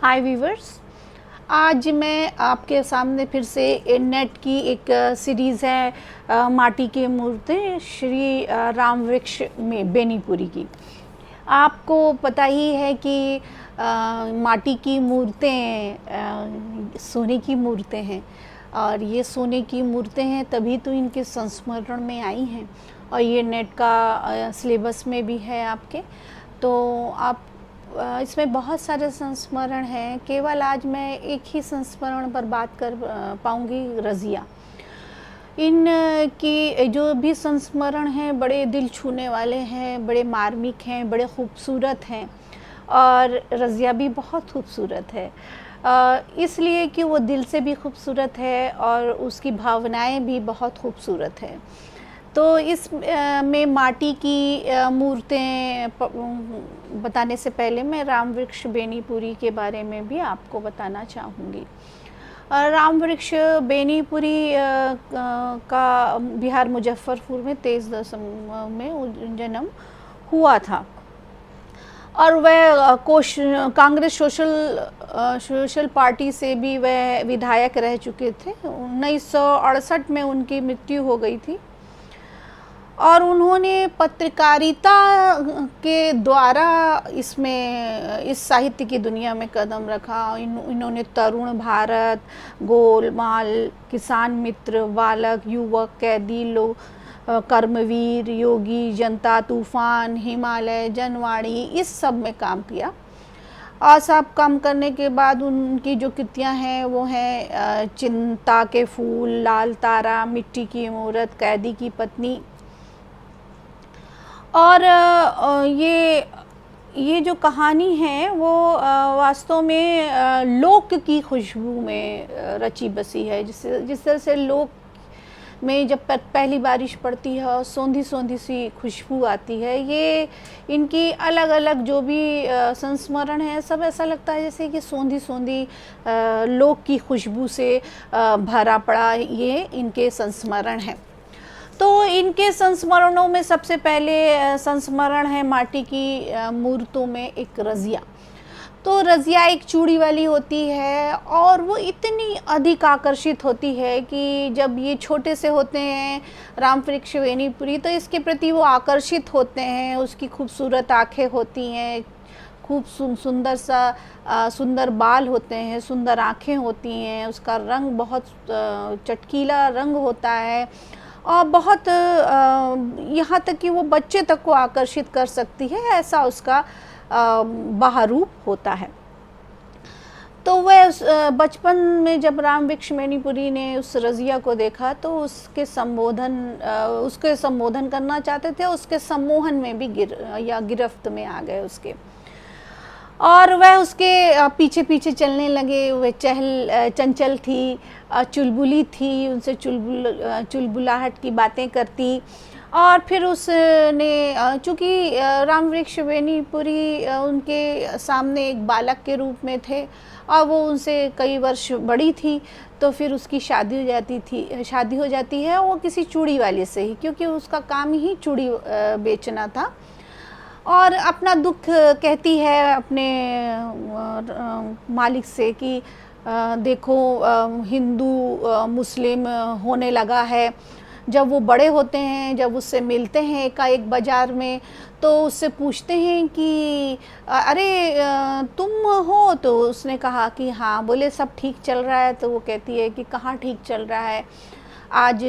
हाय viewers. आज मैं आपके सामने फिर से नेट की एक सीरीज़ है माटी की मूर्तें श्री राम वृक्ष में बेनीपुरी की। आपको पता ही है कि माटी की मूर्तें सोने की मूर्तें हैं और ये सोने की मूर्तें हैं तभी तो इनके संस्मरण में आई हैं और ये नेट का सिलेबस में भी है आपके। तो आप इसमें बहुत सारे संस्मरण हैं, केवल आज मैं एक ही संस्मरण पर बात कर पाऊँगी, रज़िया। इन की जो भी संस्मरण हैं बड़े दिल छूने वाले हैं, बड़े मार्मिक हैं, बड़े खूबसूरत हैं और रज़िया भी बहुत खूबसूरत है। इसलिए कि वो दिल से भी खूबसूरत है और उसकी भावनाएं भी बहुत खूबसूरत हैं। तो इस में माटी की मूर्तें बताने से पहले मैं राम वृक्ष बेनीपुरी के बारे में भी आपको बताना चाहूँगी। राम वृक्ष बेनीपुरी का बिहार मुजफ्फरपुर में 23 दिसंबर में जन्म हुआ था और वह कांग्रेस सोशल पार्टी से भी वह विधायक रह चुके थे। 1968 में उनकी मृत्यु हो गई थी और उन्होंने पत्रकारिता के द्वारा इस साहित्य की दुनिया में कदम रखा। इन्होंने तरुण भारत, गोलमाल, किसान मित्र, बालक, युवक, कैदी लोग, कर्मवीर, योगी, जनता तूफान, हिमालय, जनवाणी, इस सब में काम किया। और सब काम करने के बाद उनकी जो कृतियाँ हैं वो हैं चिंता के फूल, लाल तारा, मिट्टी की मूरत, कैदी की पत्नी। और ये जो कहानी है वो वास्तव में लोक की खुशबू में रची बसी है। जिस तरह से लोक में जब पहली बारिश पड़ती है और सोंधी सोंधी सी खुशबू आती है, ये इनकी अलग अलग जो भी संस्मरण है सब ऐसा लगता है जैसे कि सोंधी सोंधी लोक की खुशबू से भरा पड़ा ये इनके संस्मरण है। तो इनके संस्मरणों में सबसे पहले संस्मरण है माटी की मूर्तों में एक रज़िया। तो रज़िया एक चूड़ी वाली होती है और वो इतनी अधिक आकर्षित होती है कि जब ये छोटे से होते हैं राम वृक्ष बेनीपुरी तो इसके प्रति वो आकर्षित होते हैं। उसकी खूबसूरत आँखें होती हैं, खूब सुंदर बाल होते हैं, सुंदर आँखें होती हैं, उसका रंग बहुत चटकीला रंग होता है और बहुत यहाँ तक कि वो बच्चे तक को आकर्षित कर सकती है, ऐसा उसका बाहरूप होता है। तो वह बचपन में जब राम वृक्ष बेनीपुरी ने उस रज़िया को देखा तो उसके संबोधन करना चाहते थे, उसके सम्मोहन में भी गिरफ्त में आ गए उसके, और वह उसके पीछे पीछे चलने लगे। वह चंचल थी, चुलबुली थी, उनसे चुलबुलाहट की बातें करती। और फिर उसने चूँकि राम वृक्ष बेनीपुरी उनके सामने एक बालक के रूप में थे और वो उनसे कई वर्ष बड़ी थी, तो फिर उसकी शादी हो जाती है वो किसी चूड़ी वाले से ही, क्योंकि उसका काम ही चूड़ी बेचना था। और अपना दुख कहती है अपने मालिक से कि देखो हिंदू मुस्लिम होने लगा है। जब वो बड़े होते हैं, जब उससे मिलते हैं एकाएक बाज़ार में, तो उससे पूछते हैं कि अरे तुम हो? तो उसने कहा कि हाँ। बोले सब ठीक चल रहा है? तो वो कहती है कि कहाँ ठीक चल रहा है, आज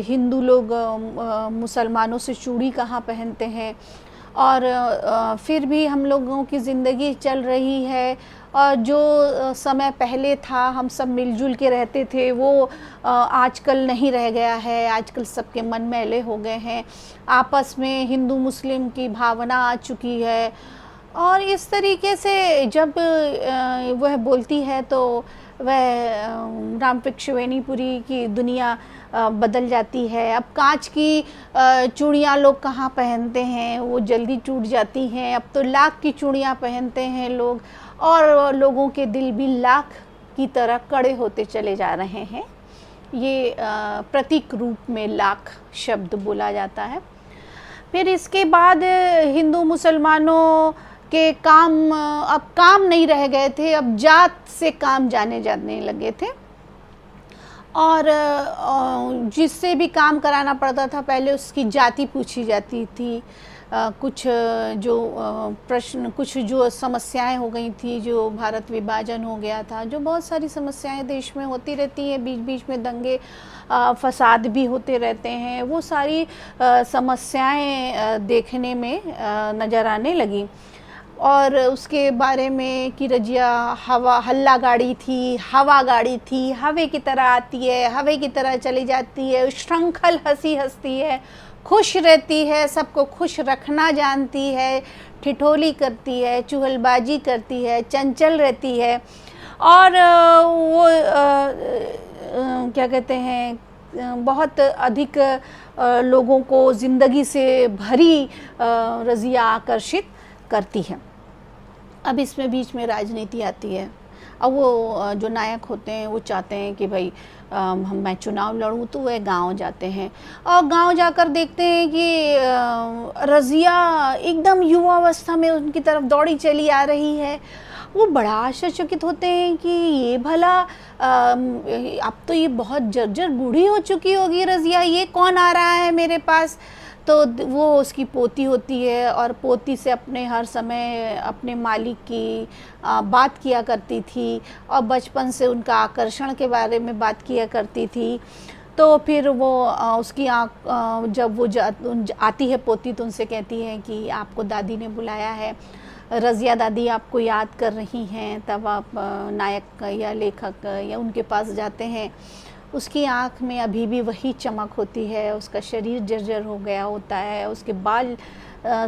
हिंदू लोग मुसलमानों से चूड़ी कहाँ पहनते हैं, और फिर भी हम लोगों की ज़िंदगी चल रही है। और जो समय पहले था हम सब मिलजुल के रहते थे वो आजकल नहीं रह गया है। आजकल सबके मन मैले हो गए हैं, आपस में हिंदू मुस्लिम की भावना आ चुकी है। और इस तरीके से जब वह बोलती है तो वह राम वृक्ष बेनीपुरी की दुनिया बदल जाती है। अब कांच की चूड़ियाँ लोग कहाँ पहनते हैं, वो जल्दी टूट जाती हैं। अब तो लाख की चूड़ियाँ पहनते हैं लोग और लोगों के दिल भी लाख की तरह कड़े होते चले जा रहे हैं। ये प्रतीक रूप में लाख शब्द बोला जाता है। फिर इसके बाद हिंदू मुसलमानों के काम अब काम नहीं रह गए थे, अब जात से काम जाने लगे थे। और जिससे भी काम कराना पड़ता था पहले उसकी जाति पूछी जाती थी। कुछ जो प्रश्न, कुछ जो समस्याएं हो गई थी, जो भारत विभाजन हो गया था, जो बहुत सारी समस्याएं देश में होती रहती हैं, बीच बीच में दंगे फसाद भी होते रहते हैं, वो सारी समस्याएं देखने में नज़र आने लगी। और उसके बारे में कि रजिया हवा हल्ला गाड़ी थी, हवा गाड़ी थी, हवे की तरह आती है, हवे की तरह चली जाती है, श्रृंखल हंसी हंसती है, खुश रहती है, सबको खुश रखना जानती है, ठिठोली करती है, चुगलबाजी करती है, चंचल रहती है। और वो क्या कहते हैं, बहुत अधिक लोगों को ज़िंदगी से भरी रज़िया आकर्षित करती है। अब इसमें बीच में राजनीति आती है। अब वो जो नायक होते हैं वो चाहते हैं कि भाई मैं चुनाव लड़ूं, तो वह गांव जाते हैं और गांव जाकर देखते हैं कि रज़िया एकदम युवावस्था में उनकी तरफ दौड़ी चली आ रही है। वो बड़ा आश्चर्यचकित होते हैं कि ये भला अब तो ये बहुत जर्जर बूढ़ी हो चुकी होगी रज़िया, ये कौन आ रहा है मेरे पास। तो वो उसकी पोती होती है और पोती से अपने हर समय अपने मालिक की बात किया करती थी और बचपन से उनका आकर्षण के बारे में बात किया करती थी। तो फिर वो उसकी जब वो आती है पोती तो उनसे कहती है कि आपको दादी ने बुलाया है, रज़िया दादी आपको याद कर रही हैं। तब आप नायक या लेखक या उनके पास जाते हैं। उसकी आँख में अभी भी वही चमक होती है, उसका शरीर जर्जर हो गया होता है, उसके बाल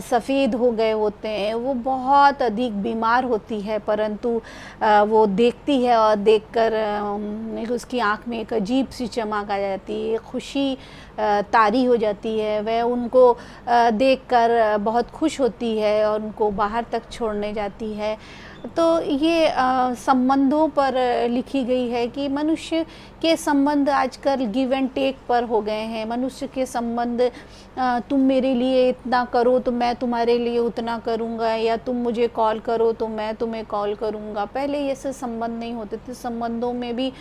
सफ़ेद हो गए होते हैं, वो बहुत अधिक बीमार होती है, परंतु वो देखती है और देखकर उसकी आँख में एक अजीब सी चमक आ जाती है, खुशी तारी हो जाती है। वह उनको देखकर बहुत खुश होती है और उनको बाहर तक छोड़ने जाती है। तो ये संबंधों पर लिखी गई है कि मनुष्य के संबंध आजकल गिव एंड टेक पर हो गए हैं। मनुष्य के संबंध तुम मेरे लिए इतना करो तो मैं तुम्हारे लिए उतना करूँगा, या तुम मुझे कॉल करो तो मैं तुम्हें कॉल करूँगा। पहले ये से संबंध नहीं होते थे। संबंधों में भी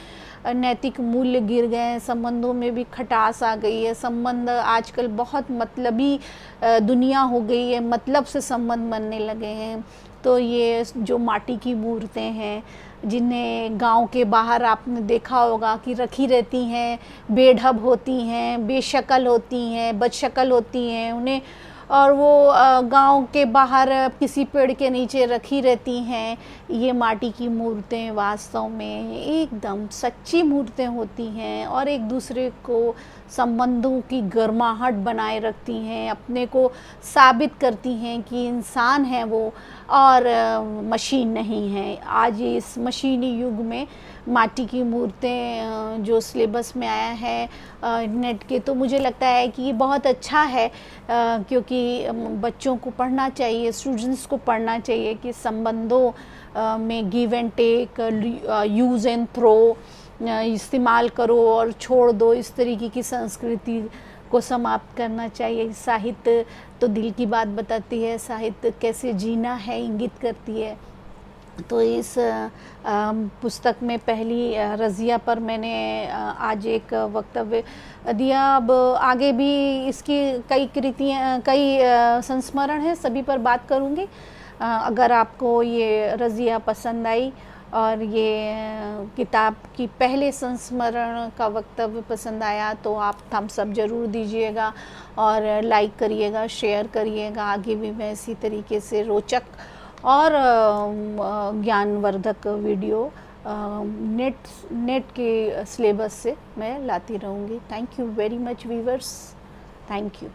नैतिक मूल्य गिर गए हैं, संबंधों में भी खटास आ गई है। संबंध आजकल बहुत मतलबी दुनिया हो गई है, मतलब से संबंध बनने लगे हैं। तो ये जो माटी की मूर्तें हैं जिन्हें गांव के बाहर आपने देखा होगा कि रखी रहती हैं, बेढब होती हैं, बेशक्ल होती हैं, बदशक्ल होती हैं उन्हें, और वो गांव के बाहर किसी पेड़ के नीचे रखी रहती हैं। ये माटी की मूर्तें वास्तव में एकदम सच्ची मूर्तें होती हैं और एक दूसरे को संबंधों की गर्माहट बनाए रखती हैं, अपने को साबित करती हैं कि इंसान है वो और मशीन नहीं है। आज इस मशीनी युग में माटी की मूर्तें जो सिलेबस में आया है नेट के, तो मुझे लगता है कि ये बहुत अच्छा है, क्योंकि बच्चों को पढ़ना चाहिए, स्टूडेंट्स को पढ़ना चाहिए कि संबंधों में give and take, use and throw, इस्तेमाल करो और छोड़ दो, इस तरीके की संस्कृति को समाप्त करना चाहिए। साहित्य तो दिल की बात बताती है, साहित्य कैसे जीना है इंगित करती है। तो इस पुस्तक में पहली रज़िया पर मैंने आज एक वक्तव्य दिया। अब आगे भी इसकी कई कृतियाँ, कई संस्मरण हैं, सभी पर बात करूँगी। अगर आपको ये रज़िया पसंद आई और ये किताब की पहले संस्मरण का वक्तव्य पसंद आया तो आप थम्स अप ज़रूर दीजिएगा और लाइक करिएगा, शेयर करिएगा। आगे भी मैं इसी तरीके से रोचक और ज्ञानवर्धक वीडियो नेट के सिलेबस से मैं लाती रहूँगी। Thank you very much viewers, thank you.